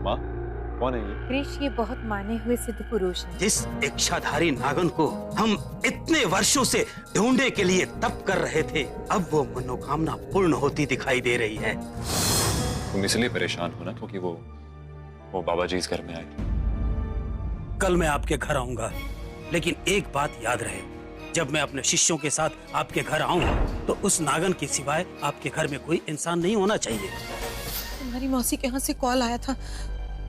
माँ, कौन है ये? कृष, ये बहुत माने हुए सिद्ध पुरुष है। जिस इच्छाधारी नागन को हम इतने वर्षों से ढूंढने के लिए तप कर रहे थे, अब वो मनोकामना पूर्ण होती दिखाई दे रही है। तुम इसलिए परेशान हो ना क्योंकि वो बाबा जी इस घर में आए। कल मैं आपके घर आऊंगा, लेकिन एक बात याद रहे, जब मैं अपने शिष्यों के साथ आपके घर आऊं तो उस नागन के सिवाय आपके घर में कोई इंसान नहीं होना चाहिए। तुम्हारी मौसी के यहाँ से कॉल आया था,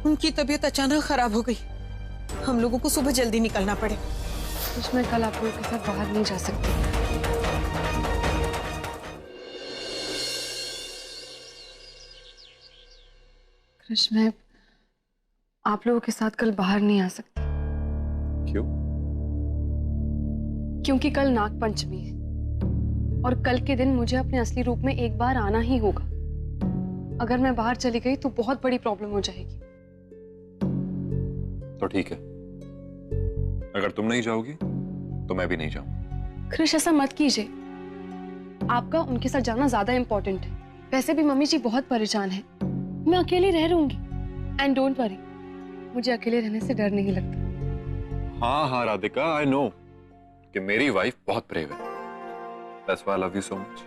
उनकी तबीयत अचानक खराब हो गई। हम लोगों को सुबह जल्दी निकलना पड़े। कुछ मैं कल आप लोगों के साथ बाहर नहीं जा सकती। कृष्ण, मैं आप लोगों के साथ कल बाहर नहीं आ सकती। क्यों? क्योंकि कल नाग पंचमी है और कल के दिन मुझे अपने असली रूप में एक बार आना ही होगा। अगर मैं बाहर चली गई तो बहुत बड़ी प्रॉब्लम हो जाएगी। तो ठीक है, अगर तुम नहीं जाओगी तो मैं भी नहीं जाऊंगा। कृष, ऐसा मत कीजिए। आपका उनके साथ जाना ज्यादा इंपॉर्टेंट है। वैसे भी मम्मी जी बहुत परेशान है। मैं अकेली रह लूंगी। एंड डोंट वरी, मुझे अकेले रहने से डर नहीं लगता। हाँ हाँ राधिका, आई नो कि मेरी वाइफ बहुत ब्रेव है। That's why I love you so much.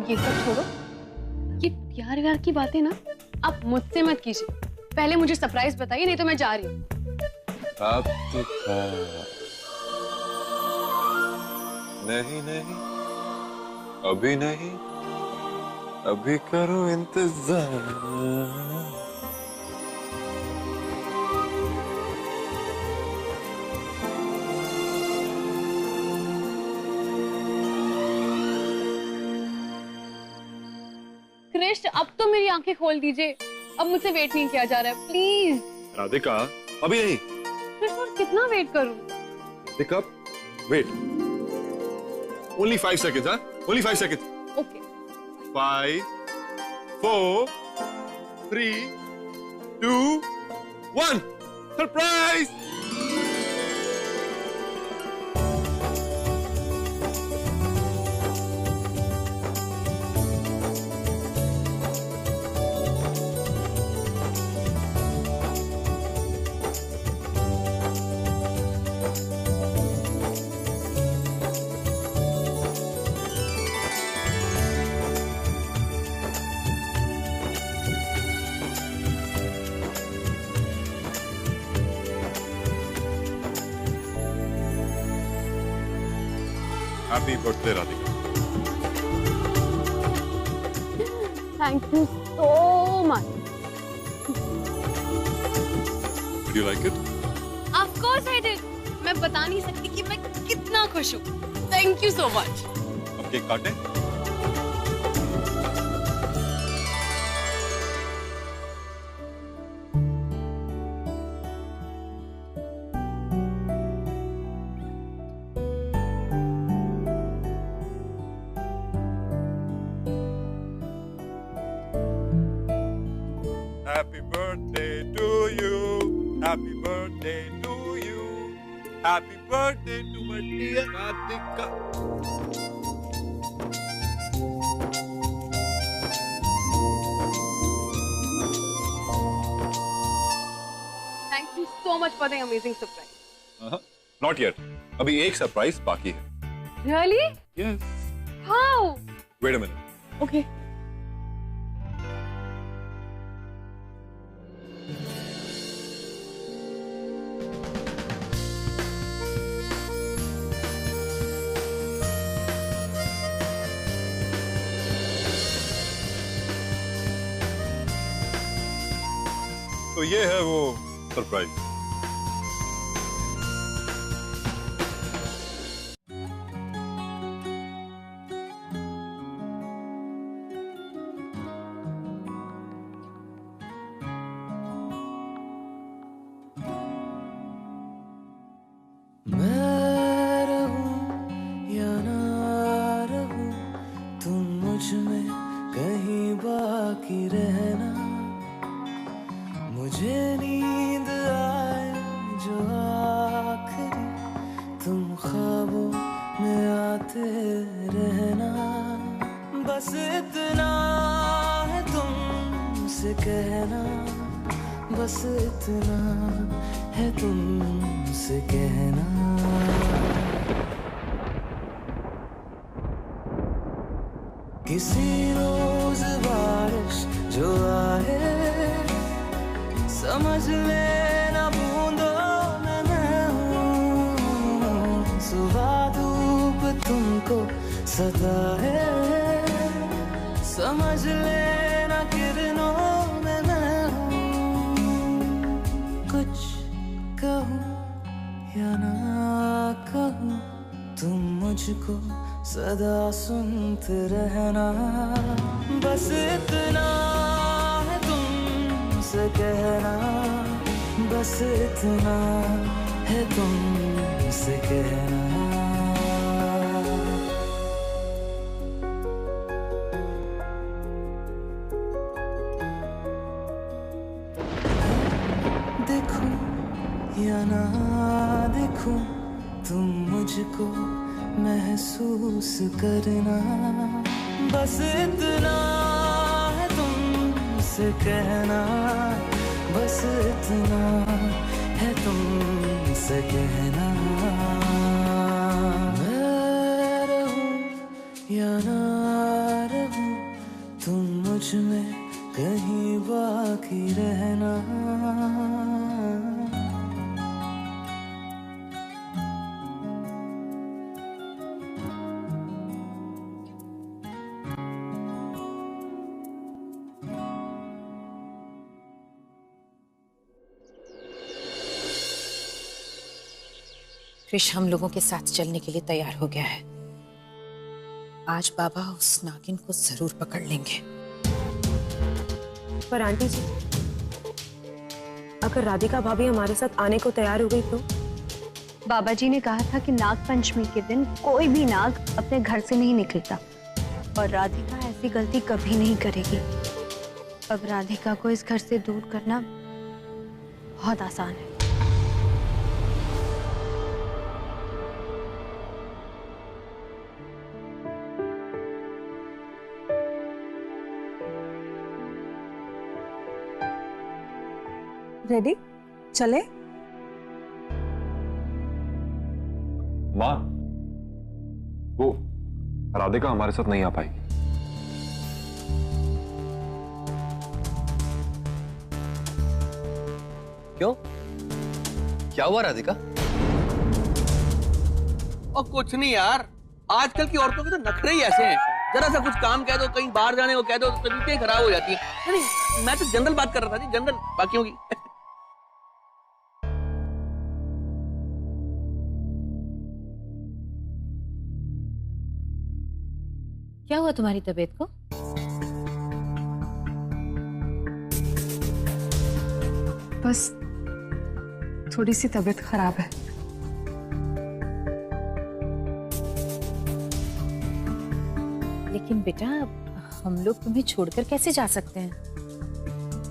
ये सब छोड़ो, ये प्यार व्यार की बातें ना आप मुझसे मत कीजिए। पहले मुझे सरप्राइज बताइए, नहीं तो मैं जा रही हूँ। नहीं नहीं, अभी नहीं, अभी करो इंतजार। कृष्ण, अब तो मेरी आंखें खोल दीजिए। अब मुझसे वेट नहीं किया जा रहा है, प्लीज। राधिका, अभी नहीं। कृष्ण, और कितना वेट करूं? Radhika, wait. Only 5 seconds, huh? Only 5 seconds. Okay. 5, 4, 3, 2, 1. Surprise! Happy birthday, Radhika. Thank you so much. Did you like it? Of course I did. मैं बता नहीं सकती कि मैं कितना खुश हूँ। Thank you so much. अब केक काटें? Happy birthday to you. Happy birthday to you. Happy birthday to my dear Radhika. Thank you so much for the amazing surprise. Not yet. अभी एक सरप्राइज बाकी है. Really? Yes. How? Wait a minute. Okay. तो ये है वो surprise. मैं रहूं या ना रहूं, तुम मुझ में कहीं बाकी रहना। मुझे नींद आए जो आखिरी, तुम ख्वाबों में आते रहना। बस इतना है तुम तुमसे कहना बस इतना है तुमसे कहना। किसी रोज बारिश जो आए समझ लेना बूंदों में मैं हूँ। सुबह धूप तुमको सताए समझ लेना किरणों में मैं हूँ। कुछ कहूँ या ना कहूँ तुम मुझको सदा सुनते रहना। बस इतना है तुमसे कहना, बस इतना है तुमसे कहना। देखूं या ना देखूं तुम मुझको महसूस करना। बस इतना है तुमसे कहना, बस इतना है तुमसे कहना। मैं रहूं या ना रहूं तुम मुझ में कहीं बाकी रहना। कृष हम लोगों के साथ चलने के लिए तैयार हो गया है। आज बाबा उस नागिन को जरूर पकड़ लेंगे। पर आंटी जी, अगर राधिका भाभी हमारे साथ आने को तैयार हो गई तो? बाबा जी ने कहा था कि नाग पंचमी के दिन कोई भी नाग अपने घर से नहीं निकलता और राधिका ऐसी गलती कभी नहीं करेगी। अब राधिका को इस घर से दूर करना बहुत आसान है। रेडी? चले? माँ, वो राधिका हमारे साथ नहीं आ पाएगी। क्यों? क्या हुआ राधिका? और कुछ नहीं यार, आजकल की औरतों के तो नखरे ही ऐसे हैं। जरा सा कुछ काम कह दो, कहीं बाहर जाने को कह दो तो तबीयतें खराब हो जाती हैं। नहीं, मैं तो जनरल बात कर रहा था जी, जनरल बाकियों की। क्या हुआ तुम्हारी तबीयत को? बस थोड़ी सी तबीयत खराब है। लेकिन बेटा, हम लोग तुम्हें छोड़कर कैसे जा सकते हैं?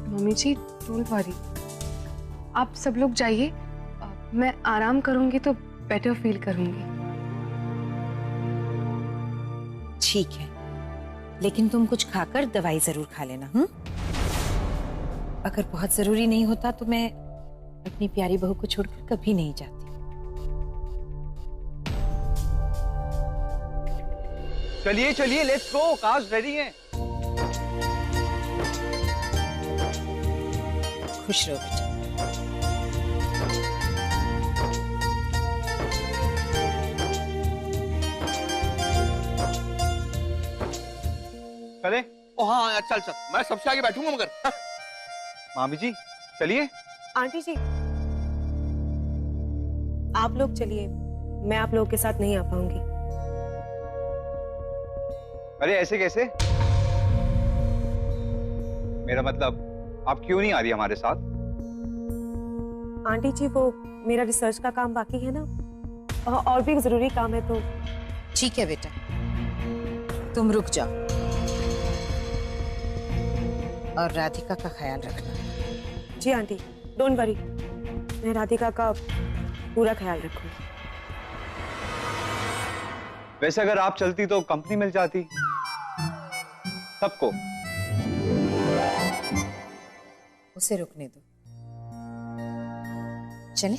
मम्मी जी डोंट वरी, आप सब लोग जाइए, मैं आराम करूंगी तो बेटर फील करूंगी। ठीक है, लेकिन तुम कुछ खाकर दवाई जरूर खा लेना। अगर बहुत जरूरी नहीं होता तो मैं अपनी प्यारी बहू को छोड़कर कभी नहीं जाती। चलिए चलिए, लेट्स गो, कार्स रेडी हैं। खुश रहो बेटा। चले? ओ हाँ, चल चल, मैं सबसे आगे बैठूंगा मगर। मामी जी चलिए। आंटी जी, आप लोग चलिए, मैं आप लोगों के साथ नहीं आ पाऊंगी। अरे ऐसे कैसे? मेरा मतलब आप क्यों नहीं आ रही हमारे साथ? आंटी जी, वो मेरा रिसर्च का काम बाकी है ना, और भी जरूरी काम है तो। ठीक है बेटा, तुम रुक जाओ और राधिका का ख्याल रखना। जी आंटी, डोंट वरी, मैं राधिका का पूरा ख्याल रखूंगी। वैसे अगर आप चलती तो कंपनी मिल जाती सबको। उसे रुकने दो। चले?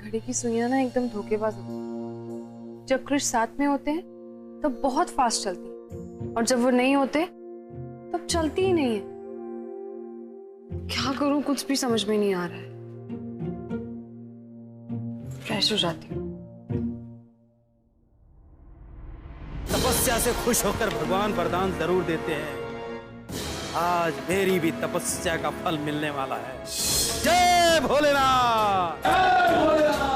घड़ी की सुइयां ना एकदम धोखेबाज होती हैं। जब कृष साथ में होते हैं तब तो बहुत फास्ट चलती हैं और जब वो नहीं होते तब चलती ही नहीं है। क्या करूं, कुछ भी समझ में नहीं आ रहा है। फ्रेश हो जाती हूँ। तपस्या से खुश होकर भगवान वरदान जरूर देते हैं। आज मेरी भी तपस्या का फल मिलने वाला है। जय भोलेनाथ! जय भोलेनाथ!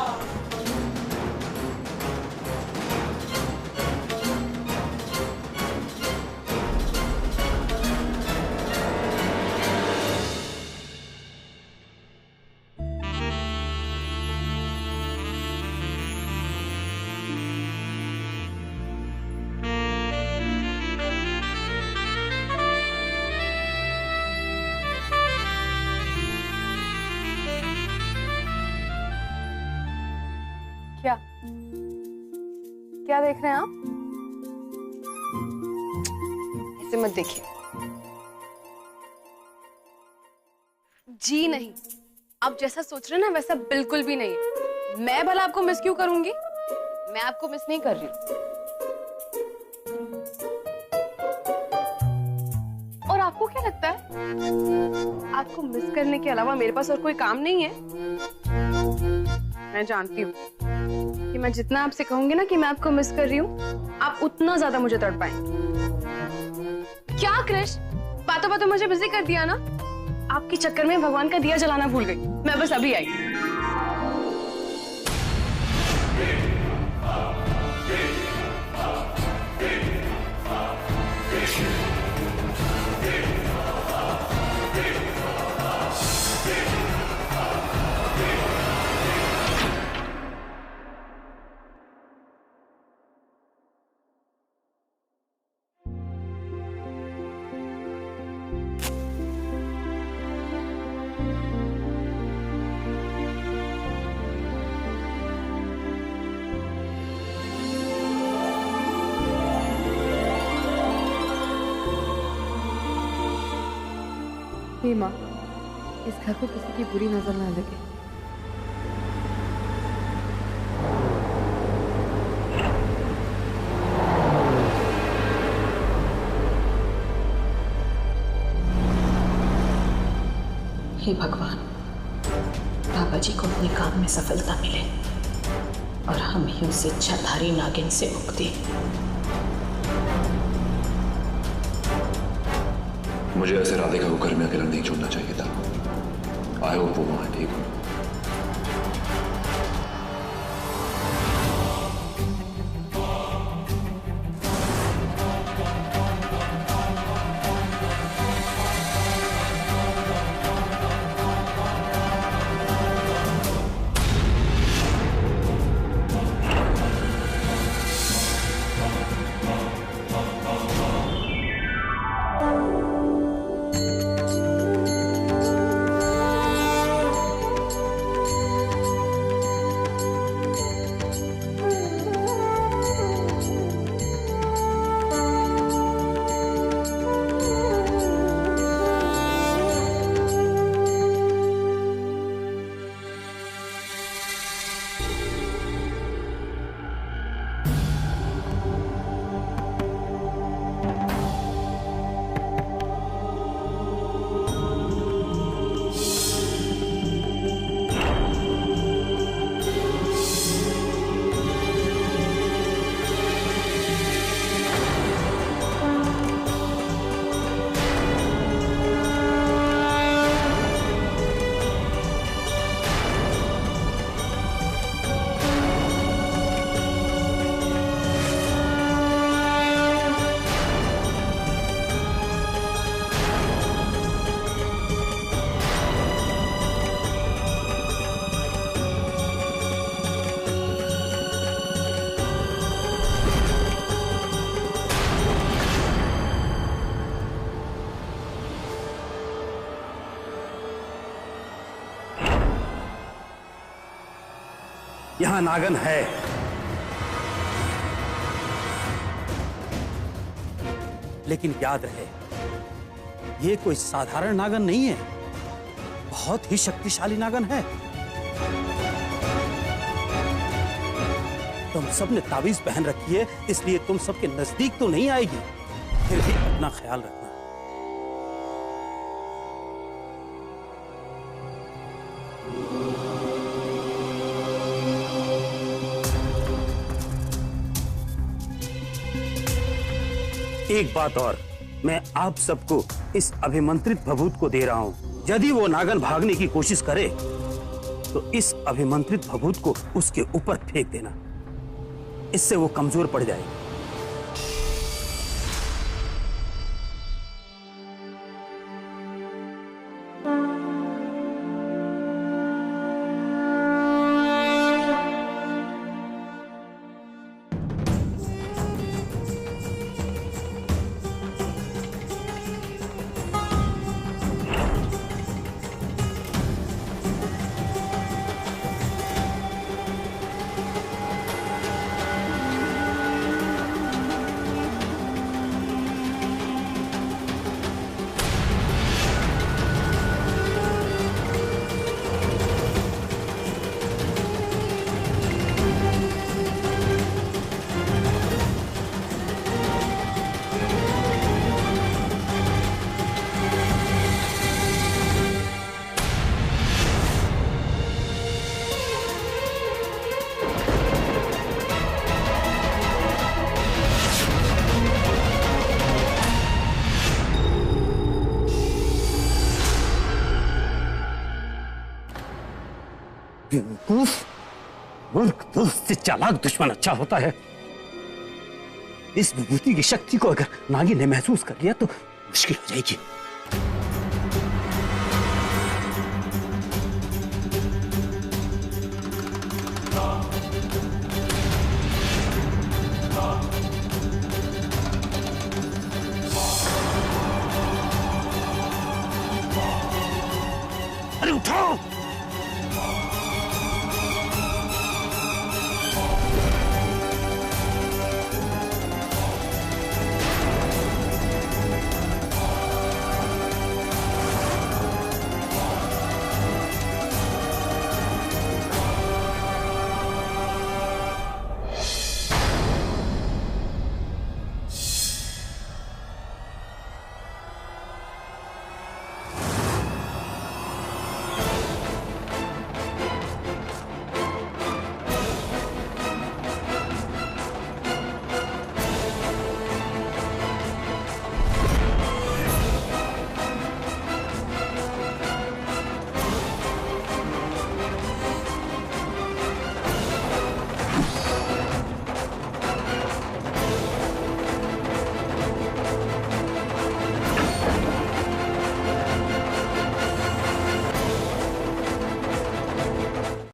क्या क्या देख रहे हैं आप? ऐसे मत देखिए जी। नहीं, आप जैसा सोच रहे हैं ना वैसा बिल्कुल भी नहीं है। मैं भला आपको मिस क्यों करूंगी? मैं आपको मिस नहीं कर रही हूँ। और आपको क्या लगता है आपको मिस करने के अलावा मेरे पास और कोई काम नहीं है? मैं जानती हूँ कि मैं जितना आपसे कहूंगी ना कि मैं आपको मिस कर रही हूँ, आप उतना ज्यादा मुझे तड़पाएंगे। क्या क्रिश, बातों बातों मुझे बिजी कर दिया ना। आपके चक्कर में भगवान का दिया जलाना भूल गई। मैं बस अभी आई। माँ, इस घर को किसी की बुरी नजर ना लगे। हे भगवान, बाबा जी को अपने काम में सफलता मिले और हम ही उसे इच्छाधारी नागिन से मुक्ति। मुझे ऐसे राधिका को घर में अकेला नहीं छोड़ना चाहिए था। आई होप वो वहां ठीक हो। यहां नागन है, लेकिन याद रहे ये कोई साधारण नागन नहीं है, बहुत ही शक्तिशाली नागन है। तुम सब ने ताबीज पहन रखी है, इसलिए तुम सबके नजदीक तो नहीं आएगी, फिर भी अपना ख्याल रखना। एक बात और, मैं आप सबको इस अभिमंत्रित भभूत को दे रहा हूं। यदि वो नागन भागने की कोशिश करे तो इस अभिमंत्रित भभूत को उसके ऊपर फेंक देना, इससे वो कमजोर पड़ जाएगी। बेवकूफ, मूर्ख दोस्त से चालाक दुश्मन अच्छा होता है। इस विभूति की शक्ति को अगर नागिन ने महसूस कर लिया तो मुश्किल हो जाएगी। अरे उठाओ।